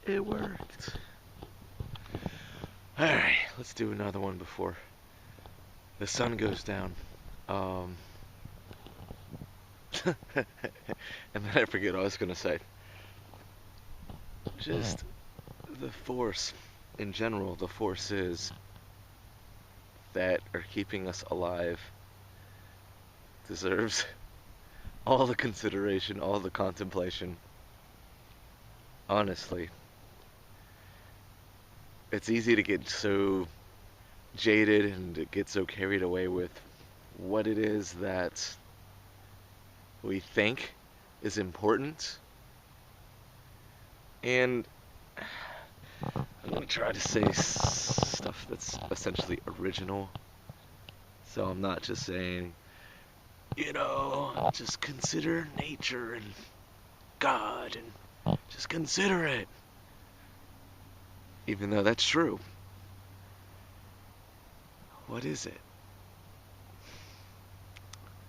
It worked. Alright, let's do another one before the sun goes down. Um, and then I forget what I was going to say. Just the force in general, the forces that are keeping us alive deserves all the consideration, all the contemplation. Honestly, it's easy to get so jaded and to get so carried away with what it is that we think is important. And I'm going to try to say stuff that's essentially original. So I'm not just saying, just consider nature and God and just consider it. Even though that's true. What is it?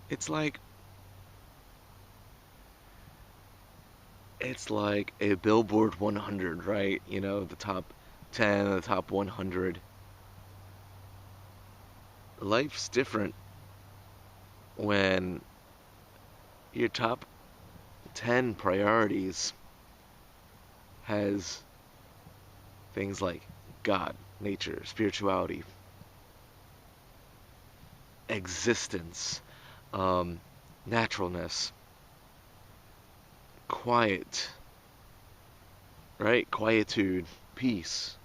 It's like a Billboard 100, right? The top 10, the top 100. Life's different when your top 10 priorities has things like God, nature, spirituality, existence, naturalness, quiet, right? Quietude, peace,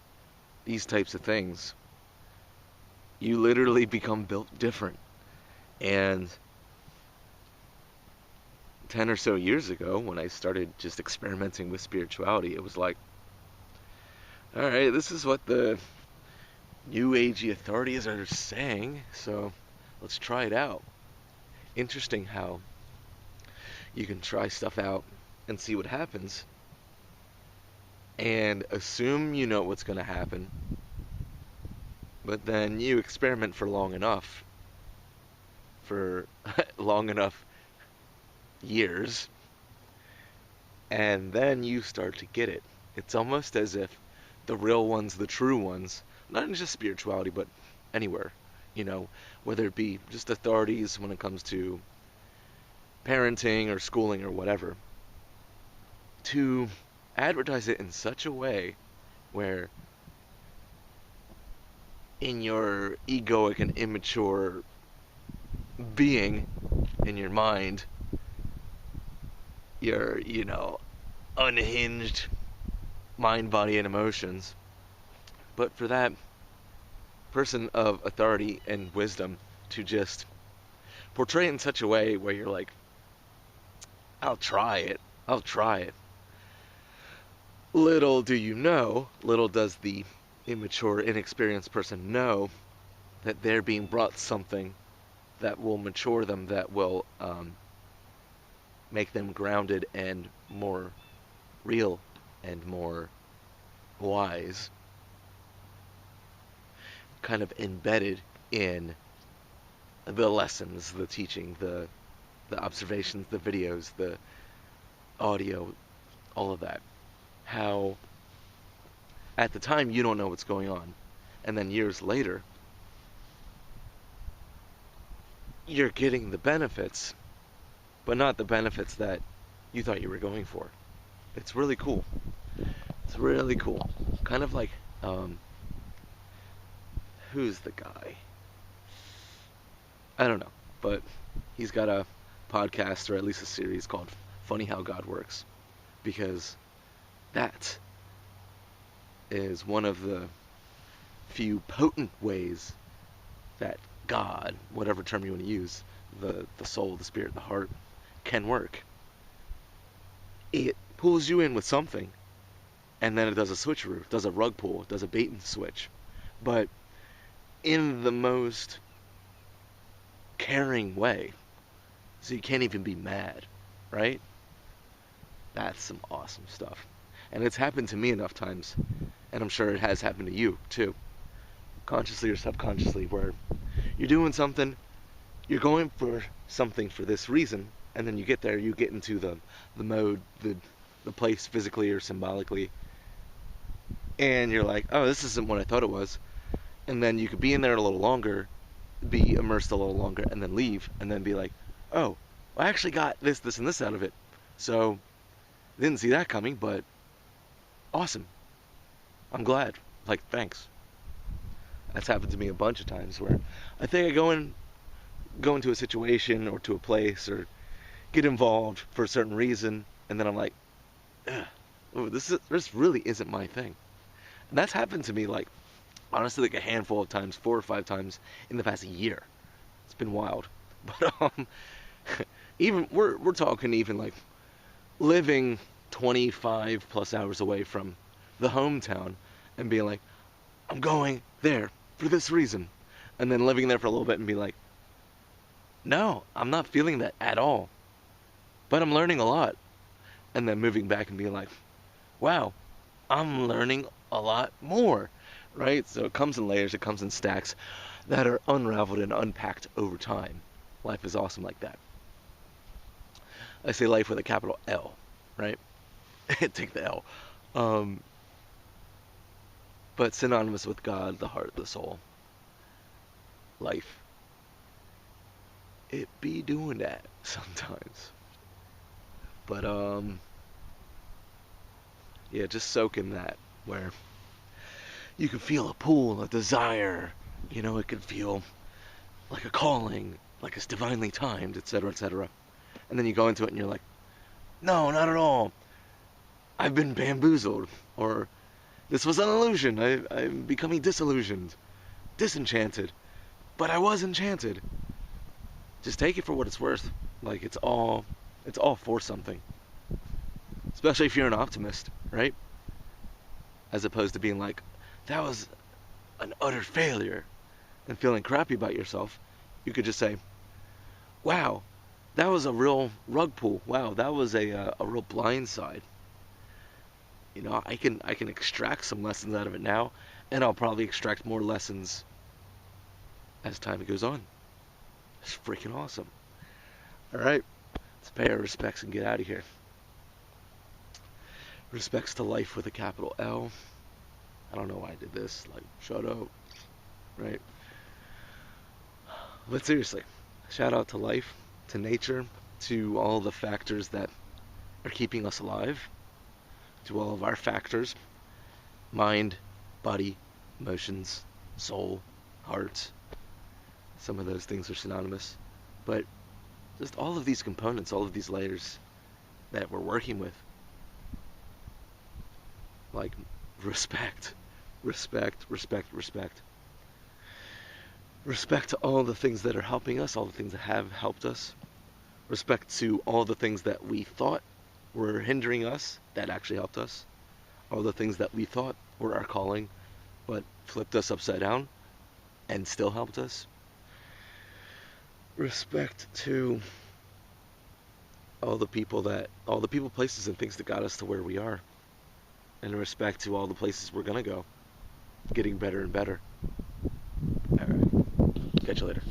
these types of things. You literally become built different. And 10 or so years ago, when I started just experimenting with spirituality, it was like, all right, this is what the new agey authorities are saying, so let's try it out. Interesting how you can try stuff out and see what happens and assume you know what's going to happen, but then you experiment for long enough years, and then you start to get it. It's almost as if the real ones, the true ones, not in just spirituality, but anywhere, whether it be just authorities when it comes to parenting or schooling or whatever, to advertise it in such a way where in your egoic and immature being, in your mind, your, unhinged mind, body, and emotions. But for that person of authority and wisdom to just portray it in such a way where you're like, I'll try it. Little do you know, little does the immature, inexperienced person know that they're being brought something that will mature them, that will make them grounded and more real and more wise, kind of embedded in the lessons, the teaching, the observations, the videos, the audio, all of that. How at the time you don't know what's going on, and then years later you're getting the benefits, but not the benefits that you thought you were going for. It's really cool. It's really cool. Kind of like, who's the guy? I don't know, but he's got a podcast, or at least a series, called Funny How God Works, because that is one of the few potent ways that God, whatever term you want to use, the soul, the spirit, the heart, can work. It pulls you in with something, and then it does a switcheroo, does a rug pull, does a bait and switch, but in the most caring way, so you can't even be mad, right? That's some awesome stuff. And it's happened to me enough times, and I'm sure it has happened to you too, consciously or subconsciously, where you're doing something, you're going for something for this reason, and then you get there, you get into the mode, the place physically or symbolically, and you're like, oh, this isn't what I thought it was. And then you could be in there a little longer, be immersed a little longer, and then leave, and then be like, oh, I actually got this, this, and this out of it. So, didn't see that coming, but awesome. I'm glad. Like, thanks. That's happened to me a bunch of times where I think I go into a situation or to a place or get involved for a certain reason, and then I'm like, oh, this really isn't my thing. And that's happened to me like honestly like a handful of times, 4 or 5 times in the past year. It's been wild. But even we're talking even like living 25 plus hours away from the hometown and being like, I'm going there for this reason, and then living there for a little bit and be like, no, I'm not feeling that at all, but I'm learning a lot, and then moving back and being like, wow, I'm learning a lot more, right? So it comes in layers, it comes in stacks that are unraveled and unpacked over time. Life is awesome like that. I say life with a capital L, right? Take the L. But synonymous with God, the heart, the soul, life. It be doing that sometimes. But yeah, just soak in that where you can feel a pull, a desire, it could feel like a calling, like it's divinely timed, etc., etc. And then you go into it and you're like, no, not at all. I've been bamboozled, or this was an illusion. I'm becoming disillusioned, disenchanted, but I was enchanted. Just take it for what it's worth. Like it's all for something. Especially if you're an optimist, right? As opposed to being like, that was an utter failure and feeling crappy about yourself. You could just say, wow, that was a real rug pull. Wow, that was a real blind side. I can extract some lessons out of it now, and I'll probably extract more lessons as time goes on. It's freaking awesome. All right, let's pay our respects and get out of here. Respects to life with a capital L. I don't know why I did this. Like, shut up, right? But seriously, shout out to life, to nature, to all the factors that are keeping us alive, to all of our factors: mind, body, emotions, soul, heart. Some of those things are synonymous. But just all of these components, all of these layers that we're working with. Like, respect, respect, respect, respect. Respect to all the things that are helping us, all the things that have helped us. Respect to all the things that we thought were hindering us that actually helped us. All the things that we thought were our calling but flipped us upside down and still helped us. Respect to all the people, places, and things that got us to where we are. And respect to all the places we're going to go, getting better and better. All right. Catch you later.